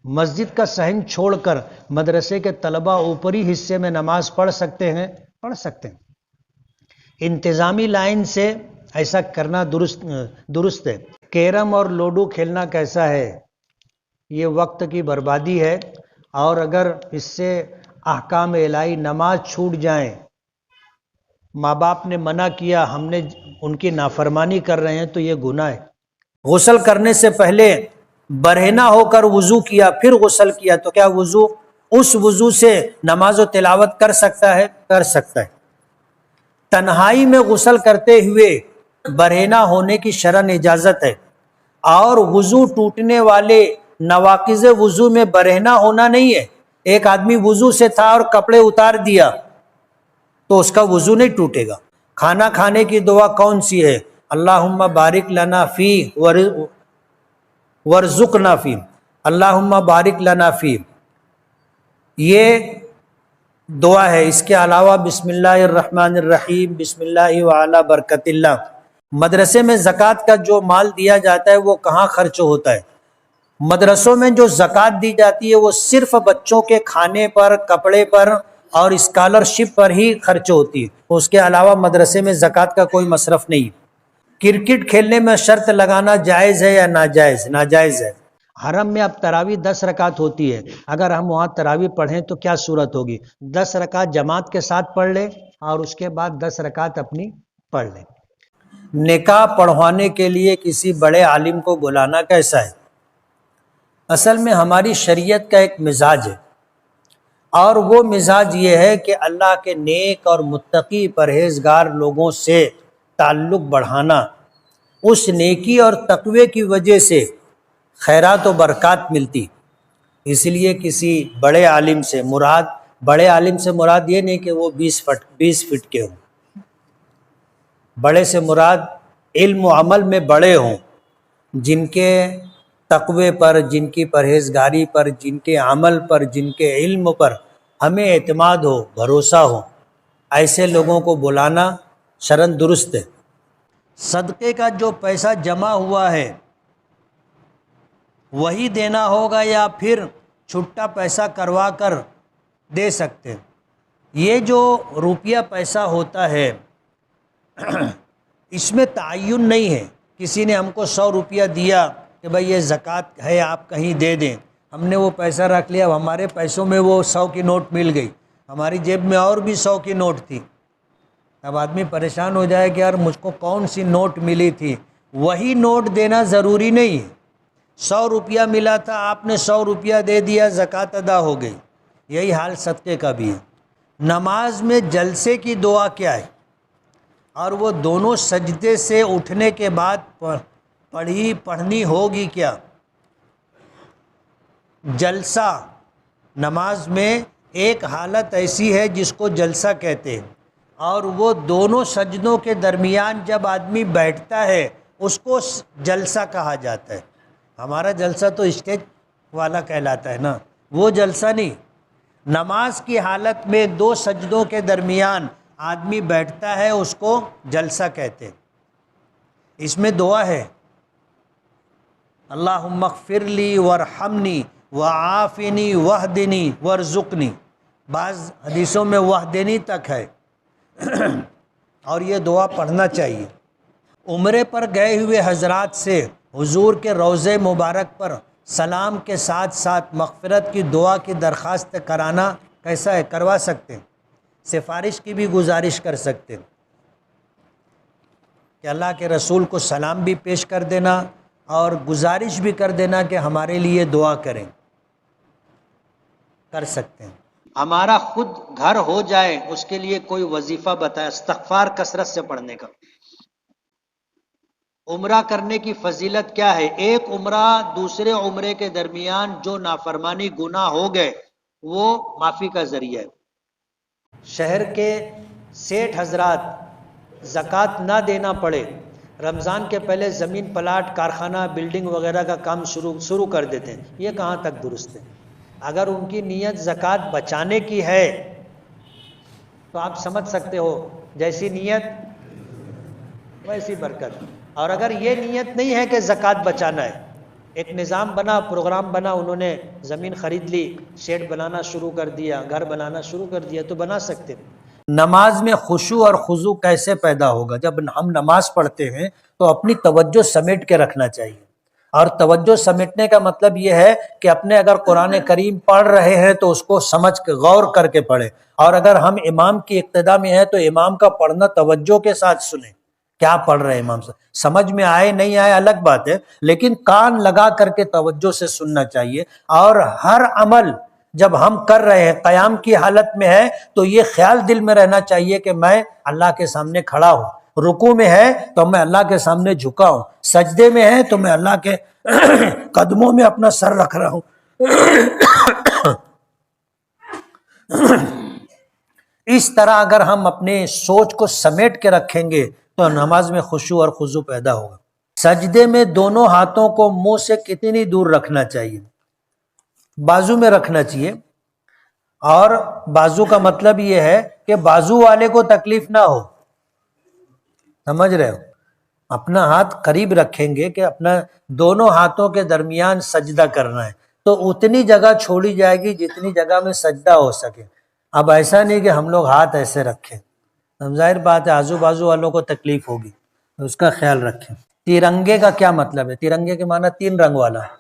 مسجد کا صحن چھوڑ کر مدرسے کے طلبہ اوپری حصے میں نماز پڑھ سکتے ہیں؟ پڑھ سکتے ہیں۔ انتظامی لائن سے ایسا کرنا درست ہے۔ کیرم اور لوڈو کھیلنا کیسا ہے؟ یہ وقت کی بربادی ہے، اور اگر اس سے احکام الہی نماز چھوٹ جائیں، ماں باپ نے منع کیا، ہم نے ان کی نافرمانی کر رہے ہیں، تو یہ گناہ ہے۔ غسل کرنے سے پہلے برہنہ ہو کر وضو کیا پھر غسل کیا تو کیا وضو اس وضو سے نماز و تلاوت کر سکتا ہے؟ کر سکتا ہے۔ تنہائی میں غسل کرتے ہوئے برہنہ ہونے کی شرعاً اجازت ہے، اور وضو ٹوٹنے والے نواقض وضو میں برہنہ ہونا نہیں ہے۔ ایک آدمی وضو سے تھا اور کپڑے اتار دیا تو اس کا وضو نہیں ٹوٹے گا۔ کھانا کھانے کی دعا کون سی ہے؟ اللہم بارک لنا فی ورزقنا فی، اللہم بارک لنا فی، یہ دعا ہے۔ اس کے علاوہ بسم اللہ الرحمن الرحیم، بسم اللہ وعلی برکت اللہ۔ مدرسے میں زکوٰۃ کا جو مال دیا جاتا ہے وہ کہاں خرچ ہوتا ہے؟ مدرسوں میں جو زکوٰۃ دی جاتی ہے وہ صرف بچوں کے کھانے پر، کپڑے پر اور اسکالرشپ پر ہی خرچ ہوتی ہے، اس کے علاوہ مدرسے میں زکوٰۃ کا کوئی مصرف نہیں۔ کرکٹ کھیلنے میں شرط لگانا جائز ہے یا ناجائز؟ ناجائز ہے۔ حرم میں اب تراویح 10 رکعت ہوتی ہے، اگر ہم وہاں تراویح پڑھیں تو کیا صورت ہوگی؟ 10 رکعت جماعت کے ساتھ پڑھ لیں اور اس کے بعد 10 رکعت اپنی پڑھ لیں۔ نکاح پڑھوانے کے لیے کسی بڑے عالم کو بلانا کیسا ہے؟ اصل میں ہماری شریعت کا ایک مزاج ہے، اور وہ مزاج یہ ہے کہ اللہ کے نیک اور متقی پرہیزگار لوگوں سے تعلق بڑھانا، اس نیکی اور تقوی کی وجہ سے خیرات و برکات ملتی۔ اس لیے کسی بڑے عالم سے مراد یہ نہیں کہ وہ 20 فٹ کے ہوں، بڑے سے مراد علم و عمل میں بڑے ہوں، جن کے تقوی پر، جن کی پرہیزگاری پر، جن کے عمل پر، جن کے علم پر ہمیں اعتماد ہو، بھروسہ ہو، ایسے لوگوں کو بلانا شرعاً درست ہے۔ صدقے کا جو پیسہ جمع ہوا ہے وہی دینا ہوگا یا پھر چھٹا پیسہ کروا کر دے سکتے؟ یہ جو روپیہ پیسہ ہوتا ہے اس میں تعین نہیں ہے۔ کسی نے ہم کو 100 روپیہ دیا کہ بھائی یہ زکوٰۃ ہے، آپ کہیں دے دیں، ہم نے وہ پیسہ رکھ لیا، اب ہمارے پیسوں میں وہ 100 کی نوٹ مل گئی، ہماری جیب میں اور بھی 100 کی نوٹ تھی، اب آدمی پریشان ہو جائے کہ یار مجھ کو کون سی نوٹ ملی تھی۔ وہی نوٹ دینا ضروری نہیں ہے۔ 100 روپیہ ملا تھا، آپ نے 100 روپیہ دے دیا، زکوٰۃ ادا ہو گئی۔ یہی حال صدقے کا بھی ہے۔ نماز میں جلسے کی دعا کیا ہے؟ اور وہ دونوں سجدے سے اٹھنے کے بعد پڑھنی ہوگی کیا؟ جلسہ نماز میں ایک حالت ایسی ہے جس کو جلسہ کہتے ہیں، اور وہ دونوں سجدوں کے درمیان جب آدمی بیٹھتا ہے اس کو جلسہ کہا جاتا ہے۔ ہمارا جلسہ تو اسٹیج والا کہلاتا ہے نا، وہ جلسہ نہیں۔ نماز کی حالت میں 2 سجدوں کے درمیان آدمی بیٹھتا ہے، اس کو جلسہ کہتے ہیں۔ اس میں دعا ہے، اللہم اغفر لی وارحمنی وعافنی واہدنی وارزقنی، بعض حدیثوں میں واہدنی تک ہے، اور یہ دعا پڑھنا چاہیے۔ عمرے پر گئے ہوئے حضرات سے حضور کے روضہ مبارک پر سلام کے ساتھ ساتھ مغفرت کی دعا کی درخواست کرانا کیسا ہے؟ کروا سکتے ہیں۔ سفارش کی بھی گزارش کر سکتے ہیں کہ اللہ کے رسول کو سلام بھی پیش کر دینا اور گزارش بھی کر دینا کہ ہمارے لیے دعا کریں، کر سکتے ہیں۔ ہمارا خود گھر ہو جائے اس کے لیے کوئی وظیفہ بتائے، استغفار کثرت سے پڑھنے کا۔ عمرہ کرنے کی فضیلت کیا ہے؟ ایک عمرہ دوسرے عمرے کے درمیان جو نافرمانی گناہ ہو گئے وہ معافی کا ذریعہ ہے۔ شہر کے سیٹھ حضرات زکوٰۃ نہ دینا پڑے، رمضان کے پہلے زمین پلاٹ، کارخانہ، بلڈنگ وغیرہ کا کام شروع کر دیتے ہیں، یہ کہاں تک درست ہے؟ اگر ان کی نیت زکوٰۃ بچانے کی ہے تو آپ سمجھ سکتے ہو جیسی نیت ویسی برکت، اور اگر یہ نیت نہیں ہے کہ زکوٰۃ بچانا ہے ایک نظام بنا، پروگرام بنا، انہوں نے زمین خرید لی، شیڈ بنانا شروع کر دیا، گھر بنانا شروع کر دیا، تو بنا سکتے۔ نماز میں خشوع اور خضوع کیسے پیدا ہوگا؟ جب ہم نماز پڑھتے ہیں تو اپنی توجہ سمیٹ کے رکھنا چاہیے، اور توجہ سمیٹنے کا مطلب یہ ہے کہ اپنے اگر قرآن کریم پڑھ رہے ہیں تو اس کو سمجھ کے غور کر کے پڑھیں، اور اگر ہم امام کی اقتداء میں ہیں تو امام کا پڑھنا توجہ کے ساتھ سنیں، کیا پڑھ رہے ہیں امام سے، سمجھ میں آئے نہیں آئے الگ بات ہے، لیکن کان لگا کر کے توجہ سے سننا چاہیے۔ اور ہر عمل جب ہم کر رہے ہیں، قیام کی حالت میں ہے تو یہ خیال دل میں رہنا چاہیے کہ میں اللہ کے سامنے کھڑا ہوں، رکوع میں ہے تو میں اللہ کے سامنے جھکا ہوں، سجدے میں ہے تو میں اللہ کے قدموں میں اپنا سر رکھ رہا ہوں۔ اس طرح اگر ہم اپنے سوچ کو سمیٹ کے رکھیں گے تو نماز میں خشوع اور خضوع پیدا ہوگا۔ سجدے میں دونوں ہاتھوں کو منہ سے کتنی دور رکھنا چاہیے؟ بازو میں رکھنا چاہیے، اور بازو کا مطلب یہ ہے کہ بازو والے کو تکلیف نہ ہو، سمجھ رہے ہو؟ اپنا ہاتھ قریب رکھیں گے کہ اپنا دونوں ہاتھوں کے درمیان سجدہ کرنا ہے، تو اتنی جگہ چھوڑی جائے گی جتنی جگہ میں سجدہ ہو سکے۔ اب ایسا نہیں کہ ہم لوگ ہاتھ ایسے رکھیں، ظاہر بات ہے آزو بازو والوں کو تکلیف ہوگی، تو اس کا خیال رکھیں۔ ترنگے کا کیا مطلب ہے؟ ترنگے کے معنی 3 رنگ والا ہے۔